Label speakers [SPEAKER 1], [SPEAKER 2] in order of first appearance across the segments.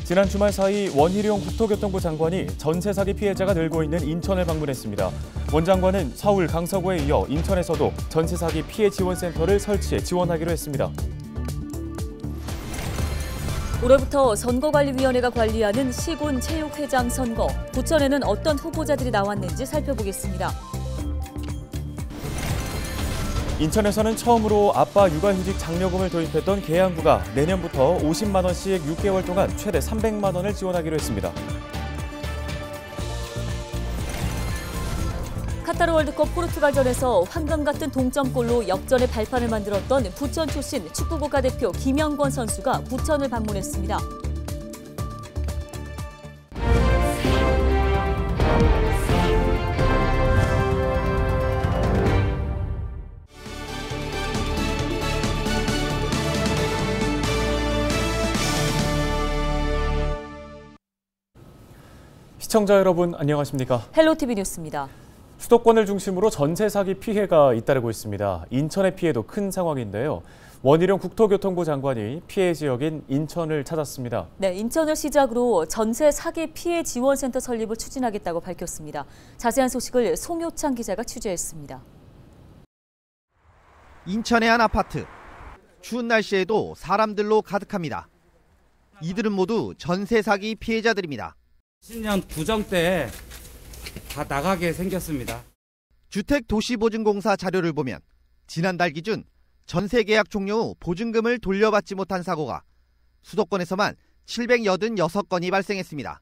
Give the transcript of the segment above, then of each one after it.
[SPEAKER 1] 지난 주말 사이 원희룡 국토교통부 장관이 전세 사기 피해자가 늘고 있는 인천을 방문했습니다. 원 장관은 서울, 강서구에 이어 인천에서도 전세 사기 피해 지원센터를 설치해 지원하기로 했습니다.
[SPEAKER 2] 올해부터 선거관리위원회가 관리하는 시군 체육회장 선거. 부천에는 어떤 후보자들이 나왔는지 살펴보겠습니다.
[SPEAKER 1] 인천에서는 처음으로 아빠 육아휴직 장려금을 도입했던 계양구가 내년부터 50만 원씩 6개월 동안 최대 300만 원을 지원하기로 했습니다.
[SPEAKER 2] 카타르 월드컵 포르투갈전에서 황금 같은 동점골로 역전의 발판을 만들었던 부천 출신 축구 국가대표 김영권 선수가 부천을 방문했습니다.
[SPEAKER 1] 시청자 여러분 안녕하십니까?
[SPEAKER 2] 헬로티비 뉴스입니다.
[SPEAKER 1] 수도권을 중심으로 전세 사기 피해가 잇따르고 있습니다. 인천의 피해도 큰 상황인데요. 원희룡 국토교통부 장관이 피해 지역인 인천을 찾았습니다.
[SPEAKER 2] 네, 인천을 시작으로 전세 사기 피해 지원센터 설립을 추진하겠다고 밝혔습니다. 자세한 소식을 송효창 기자가 취재했습니다.
[SPEAKER 3] 인천의 한 아파트. 추운 날씨에도 사람들로 가득합니다. 이들은 모두 전세 사기 피해자들입니다.
[SPEAKER 4] 신년 부정 때 다 나가게 생겼습니다.
[SPEAKER 3] 주택도시보증공사 자료를 보면 지난달 기준 전세 계약 종료 후 보증금을 돌려받지 못한 사고가 수도권에서만 786건이 발생했습니다.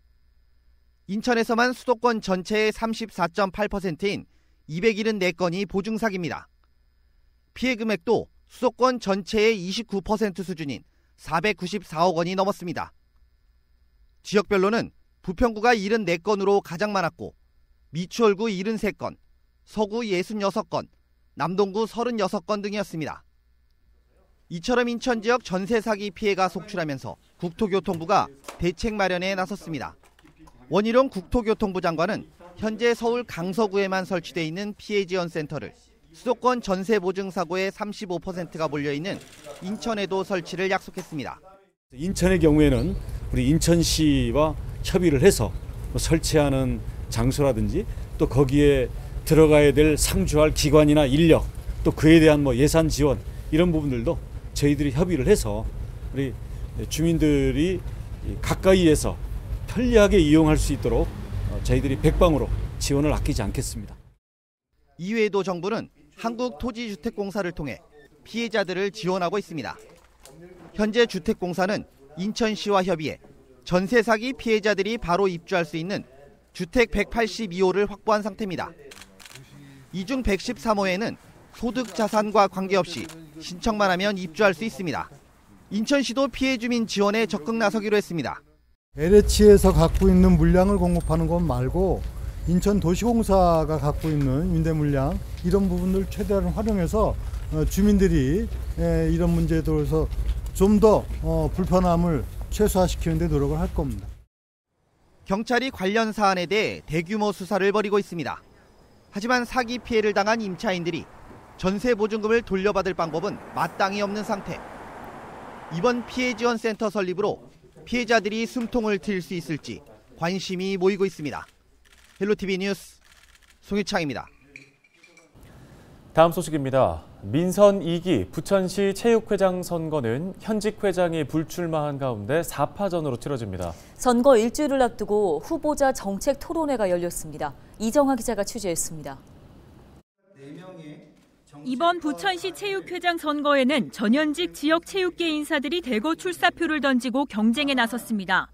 [SPEAKER 3] 인천에서만 수도권 전체의 34.8%인 274건이 보증사기입니다. 피해 금액도 수도권 전체의 29% 수준인 494억 원이 넘었습니다. 지역별로는 부평구가 74건으로 가장 많았고 미추홀구 73건, 서구 66건, 남동구 36건 등이었습니다. 이처럼 인천 지역 전세 사기 피해가 속출하면서 국토교통부가 대책 마련에 나섰습니다. 원희룡 국토교통부 장관은 현재 서울 강서구에만 설치되어 있는 피해 지원 센터를 수도권 전세 보증 사고의 35%가 몰려있는 인천에도 설치를 약속했습니다.
[SPEAKER 5] 인천의 경우에는 우리 인천시와 협의를 해서 설치하는 장소라든지 또 거기에 들어가야 될 상주할 기관이나 인력 또 그에 대한 예산 지원 이런 부분들도 저희들이 협의를 해서 우리 주민들이 가까이에서 편리하게 이용할 수 있도록 저희들이 백방으로 지원을 아끼지 않겠습니다.
[SPEAKER 3] 이외에도 정부는 한국토지주택공사를 통해 피해자들을 지원하고 있습니다. 현재 주택공사는 인천시와 협의해 전세 사기 피해자들이 바로 입주할 수 있는 주택 182호를 확보한 상태입니다. 이 중 113호에는 소득 자산과 관계없이 신청만 하면 입주할 수 있습니다. 인천시도 피해 주민 지원에 적극 나서기로 했습니다.
[SPEAKER 6] LH에서 갖고 있는 물량을 공급하는 것 말고 인천도시공사가 갖고 있는 임대 물량 이런 부분을 최대한 활용해서 주민들이 이런 문제에 대해서 좀 더 불편함을 최소화시키는 데 노력을 할 겁니다.
[SPEAKER 3] 경찰이 관련 사안에 대해 대규모 수사를 벌이고 있습니다. 하지만 사기 피해를 당한 임차인들이 전세 보증금을 돌려받을 방법은 마땅히 없는 상태. 이번 피해 지원 센터 설립으로 피해자들이 숨통을 트일 수 있을지 관심이 모이고 있습니다. 헬로티비 뉴스 송유창입니다.
[SPEAKER 1] 다음 소식입니다. 민선 2기 부천시 체육회장 선거는 현직 회장이 불출마한 가운데 4파전으로 치러집니다.
[SPEAKER 2] 선거 일주일을 앞두고 후보자 정책 토론회가 열렸습니다. 이정화 기자가 취재했습니다.
[SPEAKER 7] 이번 부천시 체육회장 선거에는 전현직 지역 체육계 인사들이 대거 출사표를 던지고 경쟁에 나섰습니다.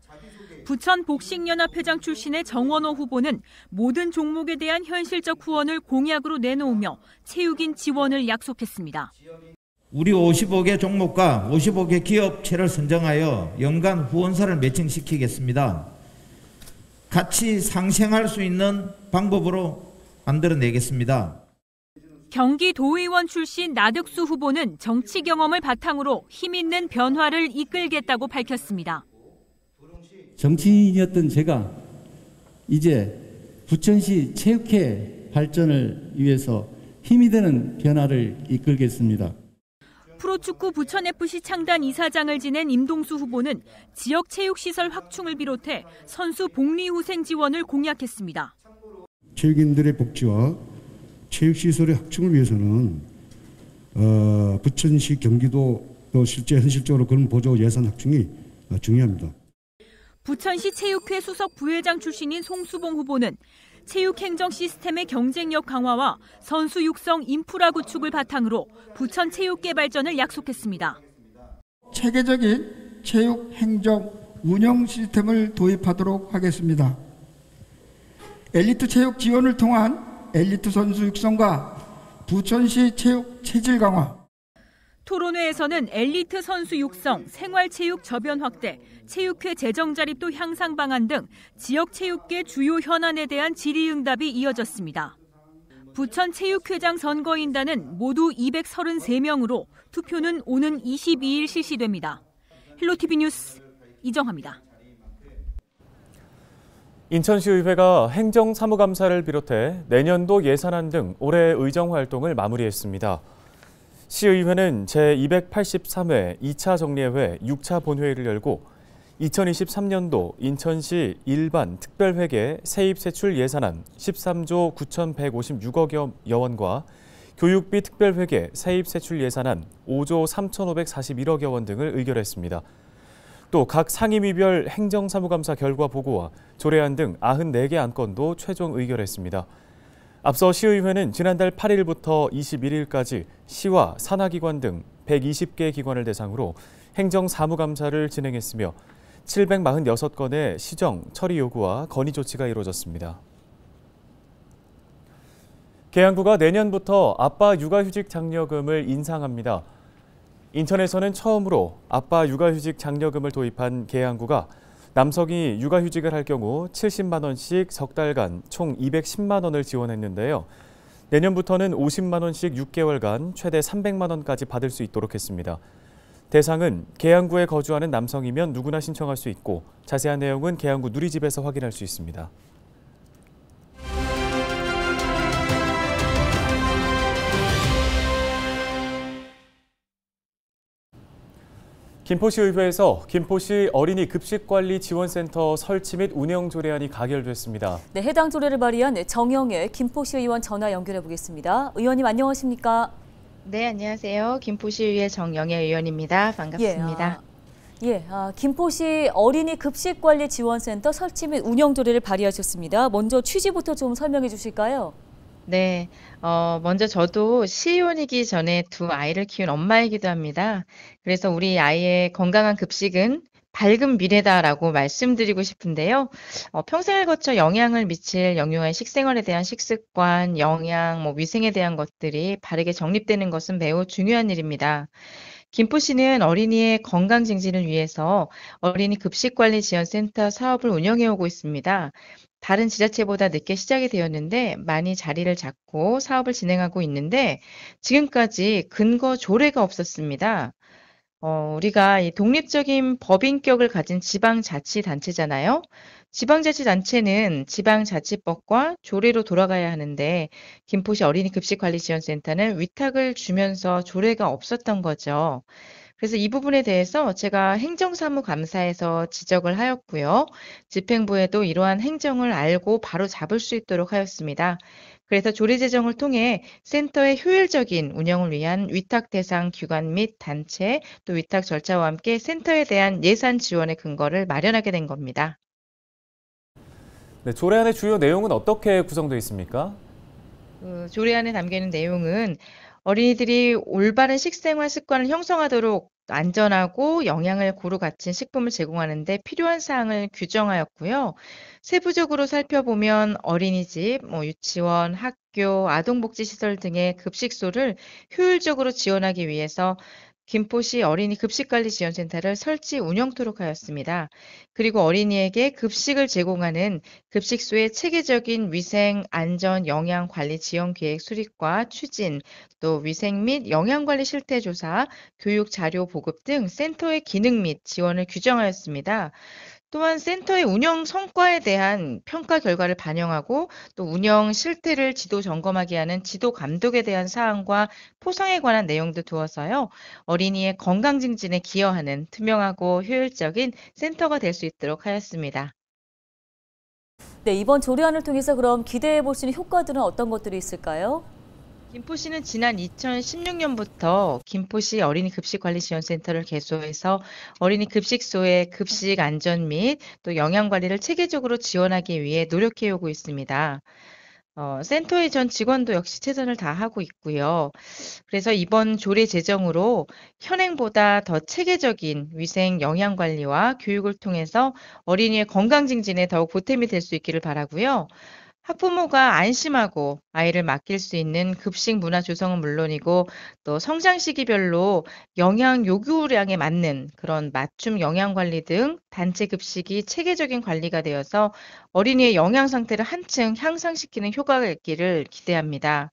[SPEAKER 7] 부천 복식연합회장 출신의 정원호 후보는 모든 종목에 대한 현실적 후원을 공약으로 내놓으며 체육인 지원을 약속했습니다.
[SPEAKER 8] 우리 55개 종목과 55개 기업체를 선정하여 연간 후원사를 매칭시키겠습니다. 같이 상생할 수 있는 방법으로 만들어내겠습니다.
[SPEAKER 7] 경기도의원 출신 나득수 후보는 정치 경험을 바탕으로 힘있는 변화를 이끌겠다고 밝혔습니다.
[SPEAKER 9] 정치인이었던 제가 이제 부천시 체육회 발전을 위해서 힘이 되는 변화를 이끌겠습니다.
[SPEAKER 7] 프로축구 부천FC 창단 이사장을 지낸 임동수 후보는 지역 체육시설 확충을 비롯해 선수 복리 후생 지원을 공약했습니다.
[SPEAKER 10] 체육인들의 복지와 체육시설의 확충을 위해서는 부천시 경기도 또 실제 현실적으로 그런 보조 예산 확충이 중요합니다.
[SPEAKER 7] 부천시 체육회 수석 부회장 출신인 송수봉 후보는 체육행정 시스템의 경쟁력 강화와 선수 육성 인프라 구축을 바탕으로 부천 체육계 발전을 약속했습니다.
[SPEAKER 11] 체계적인 체육행정 운영 시스템을 도입하도록 하겠습니다. 엘리트 체육 지원을 통한 엘리트 선수 육성과 부천시 체육 체질 강화.
[SPEAKER 7] 토론회에서는 엘리트 선수 육성, 생활체육 저변 확대, 체육회 재정 자립도 향상 방안 등 지역 체육계 주요 현안에 대한 질의응답이 이어졌습니다. 부천 체육회장 선거인단은 모두 233명으로 투표는 오는 22일 실시됩니다. 헬로티비 뉴스 이정화입니다.
[SPEAKER 1] 인천시의회가 행정사무감사를 비롯해 내년도 예산안 등 올해 의정활동을 마무리했습니다. 시의회는 제283회 2차 정례회 6차 본회의를 열고 2023년도 인천시 일반 특별회계 세입세출 예산안 13조 9,156억 원과 교육비 특별회계 세입세출 예산안 5조 3,541억여 원 등을 의결했습니다. 또 각 상임위별 행정사무감사 결과 보고와 조례안 등 94개 안건도 최종 의결했습니다. 앞서 시의회는 지난달 8일부터 21일까지 시와 산하기관 등 120개 기관을 대상으로 행정사무감사를 진행했으며 746건의 시정, 처리 요구와 건의 조치가 이루어졌습니다. 계양구가 내년부터 아빠 육아휴직 장려금을 인상합니다. 인천에서는 처음으로 아빠 육아휴직 장려금을 도입한 계양구가 남성이 육아휴직을 할 경우 70만 원씩 석 달간 총 210만 원을 지원했는데요. 내년부터는 50만 원씩 6개월간 최대 300만 원까지 받을 수 있도록 했습니다. 대상은 계양구에 거주하는 남성이면 누구나 신청할 수 있고 자세한 내용은 계양구 누리집에서 확인할 수 있습니다. 김포시의회에서 김포시 어린이 급식관리지원센터 설치 및 운영 조례안이 가결됐습니다.
[SPEAKER 2] 네, 해당 조례를 발의한 정영애 김포시 의원 전화 연결해 보겠습니다. 의원님 안녕하십니까?
[SPEAKER 12] 네, 안녕하세요. 김포시의회 정영애 의원입니다. 반갑습니다.
[SPEAKER 2] 김포시 어린이 급식관리지원센터 설치 및 운영 조례를 발의하셨습니다. 먼저 취지부터 좀 설명해 주실까요?
[SPEAKER 12] 네, 먼저 저도 시의원이기 전에 두 아이를 키운 엄마이기도 합니다. 그래서 우리 아이의 건강한 급식은 밝은 미래다라고 말씀드리고 싶은데요. 평생을 거쳐 영향을 미칠 영유아의 식생활에 대한 식습관, 영양, 위생에 대한 것들이 바르게 정립되는 것은 매우 중요한 일입니다. 김포시는 어린이의 건강 증진을 위해서 어린이 급식관리지원센터 사업을 운영해 오고 있습니다. 다른 지자체보다 늦게 시작이 되었는데 많이 자리를 잡고 사업을 진행하고 있는데 지금까지 근거 조례가 없었습니다. 우리가 이 독립적인 법인격을 가진 지방자치단체잖아요. 지방자치단체는 지방자치법과 조례로 돌아가야 하는데 김포시 어린이급식관리지원센터는 위탁을 주면서 조례가 없었던 거죠. 그래서 이 부분에 대해서 제가 행정사무감사에서 지적을 하였고요. 집행부에도 이러한 행정을 알고 바로 잡을 수 있도록 하였습니다. 그래서 조례 제정을 통해 센터의 효율적인 운영을 위한 위탁 대상 기관 및 단체, 또 위탁 절차와 함께 센터에 대한 예산 지원의 근거를 마련하게 된 겁니다.
[SPEAKER 1] 네, 조례안의 주요 내용은 어떻게 구성되어 있습니까?
[SPEAKER 12] 조례안에 담겨있는 내용은 어린이들이 올바른 식생활 습관을 형성하도록 안전하고 영양을 고루 갖춘 식품을 제공하는 데 필요한 사항을 규정하였고요. 세부적으로 살펴보면 어린이집, 유치원, 학교, 아동복지시설 등의 급식소를 효율적으로 지원하기 위해서 김포시 어린이 급식관리지원센터를 설치 운영토록 하였습니다. 그리고 어린이에게 급식을 제공하는 급식소의 체계적인 위생, 안전, 영양 관리 지원 계획 수립과 추진, 또 위생 및 영양관리 실태조사, 교육 자료 보급 등 센터의 기능 및 지원을 규정하였습니다. 또한 센터의 운영 성과에 대한 평가 결과를 반영하고 또 운영 실태를 지도 점검하게 하는 지도 감독에 대한 사항과 포상에 관한 내용도 두어서요. 어린이의 건강 증진에 기여하는 투명하고 효율적인 센터가 될 수 있도록 하였습니다.
[SPEAKER 2] 네, 이번 조례안을 통해서 그럼 기대해 볼 수 있는 효과들은 어떤 것들이 있을까요?
[SPEAKER 12] 김포시는 지난 2016년부터 김포시 어린이 급식관리지원센터를 개소해서 어린이 급식소의 급식 안전 및 또 영양 관리를 체계적으로 지원하기 위해 노력해 오고 있습니다. 센터의 전 직원도 역시 최선을 다하고 있고요. 그래서 이번 조례 제정으로 현행보다 더 체계적인 위생 영양 관리와 교육을 통해서 어린이의 건강 증진에 더욱 보탬이 될 수 있기를 바라고요. 학부모가 안심하고 아이를 맡길 수 있는 급식 문화 조성은 물론이고 또 성장 시기별로 영양 요구량에 맞는 그런 맞춤 영양 관리 등 단체 급식이 체계적인 관리가 되어서 어린이의 영양 상태를 한층 향상시키는 효과가 있기를 기대합니다.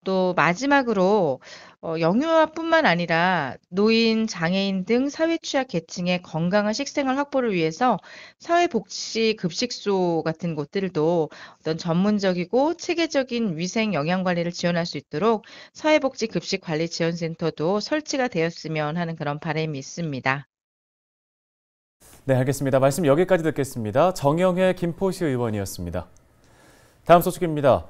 [SPEAKER 12] 또 마지막으로 영유아뿐만 아니라 노인, 장애인 등 사회 취약 계층의 건강한 식생활 확보를 위해서 사회복지 급식소 같은 곳들도 어떤 전문적이고 체계적인 위생 영양 관리를 지원할 수 있도록 사회복지 급식관리지원센터도 설치가 되었으면 하는 그런 바람이 있습니다.
[SPEAKER 1] 네, 알겠습니다. 말씀 여기까지 듣겠습니다. 정영애 김포시 의원이었습니다. 다음 소식입니다.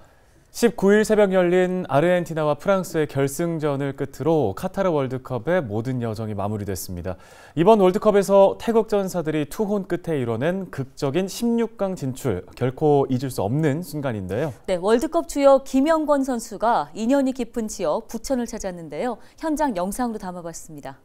[SPEAKER 1] 19일 새벽 열린 아르헨티나와 프랑스의 결승전을 끝으로 카타르 월드컵의 모든 여정이 마무리됐습니다. 이번 월드컵에서 태국 전사들이 투혼 끝에 이뤄낸 극적인 16강 진출, 결코 잊을 수 없는 순간인데요.
[SPEAKER 2] 네, 월드컵 주역 김영권 선수가 인연이 깊은 지역 부천을 찾았는데요. 현장 영상으로 담아봤습니다.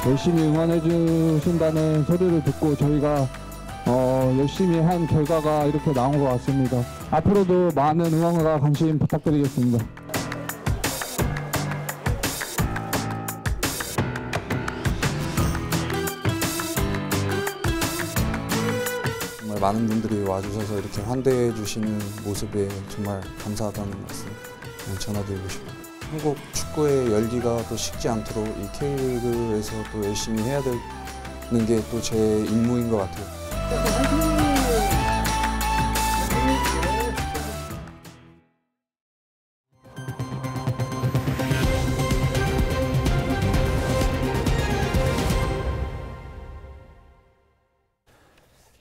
[SPEAKER 13] 열심히 응원해 주신다는 소리를 듣고 저희가 열심히 한 결과가 이렇게 나온 것 같습니다. 앞으로도 많은 응원과 관심 부탁드리겠습니다.
[SPEAKER 14] 정말 많은 분들이 와주셔서 이렇게 환대해 주시는 모습에 정말 감사하다는 말씀 전해드리고 싶습니다. 한국 축구의 열기가 또 식지 않도록 이 K리그에서 또 열심히 해야 되는 게 또 제 임무인 것 같아요.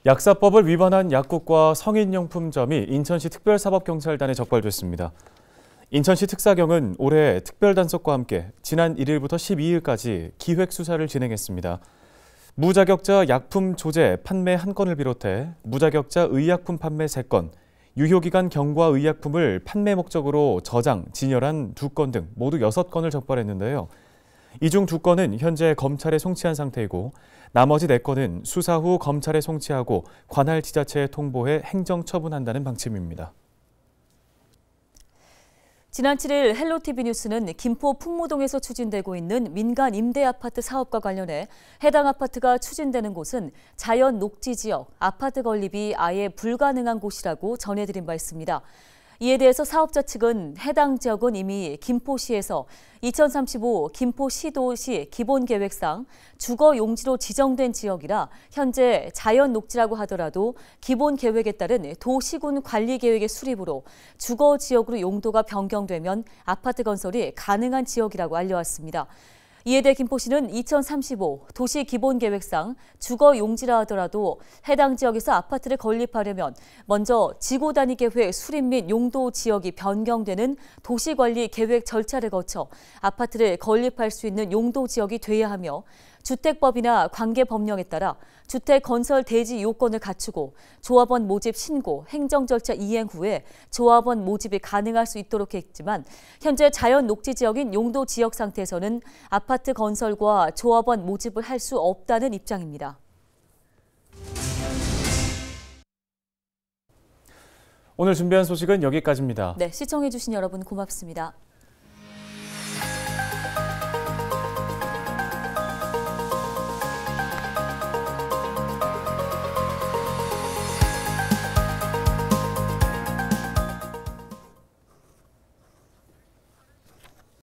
[SPEAKER 1] 약사법을 위반한 약국과 성인용품점이 인천시 특별사법경찰단에 적발됐습니다. 인천시 특사경은 올해 특별단속과 함께 지난 1일부터 12일까지 기획수사를 진행했습니다. 무자격자 약품 조제 판매 1건을 비롯해 무자격자 의약품 판매 3건, 유효기간 경과 의약품을 판매 목적으로 저장, 진열한 2건 등 모두 6건을 적발했는데요. 이 중 2건은 현재 검찰에 송치한 상태이고 나머지 4건은 수사 후 검찰에 송치하고 관할 지자체에 통보해 행정처분한다는 방침입니다.
[SPEAKER 2] 지난 7일 헬로티비 뉴스는 김포 풍무동에서 추진되고 있는 민간 임대아파트 사업과 관련해 해당 아파트가 추진되는 곳은 자연 녹지 지역, 아파트 건립이 아예 불가능한 곳이라고 전해드린 바 있습니다. 이에 대해서 사업자 측은 해당 지역은 이미 김포시에서 2035 김포시도시 기본계획상 주거용지로 지정된 지역이라 현재 자연녹지라고 하더라도 기본계획에 따른 도시군 관리계획의 수립으로 주거지역으로 용도가 변경되면 아파트 건설이 가능한 지역이라고 알려왔습니다. 이에 대해 김포시는 2035 도시기본계획상 주거용지라 하더라도 해당 지역에서 아파트를 건립하려면 먼저 지구단위계획 수립 및 용도 지역이 변경되는 도시관리계획 절차를 거쳐 아파트를 건립할 수 있는 용도 지역이 돼야 하며 주택법이나 관계법령에 따라 주택 건설 대지 요건을 갖추고 조합원 모집 신고, 행정 절차 이행 후에 조합원 모집이 가능할 수 있도록 했지만 현재 자연 녹지 지역인 용도 지역 상태에서는 아파트 건설과 조합원 모집을 할 수 없다는 입장입니다.
[SPEAKER 1] 오늘 준비한 소식은 여기까지입니다.
[SPEAKER 2] 네, 시청해주신 여러분 고맙습니다.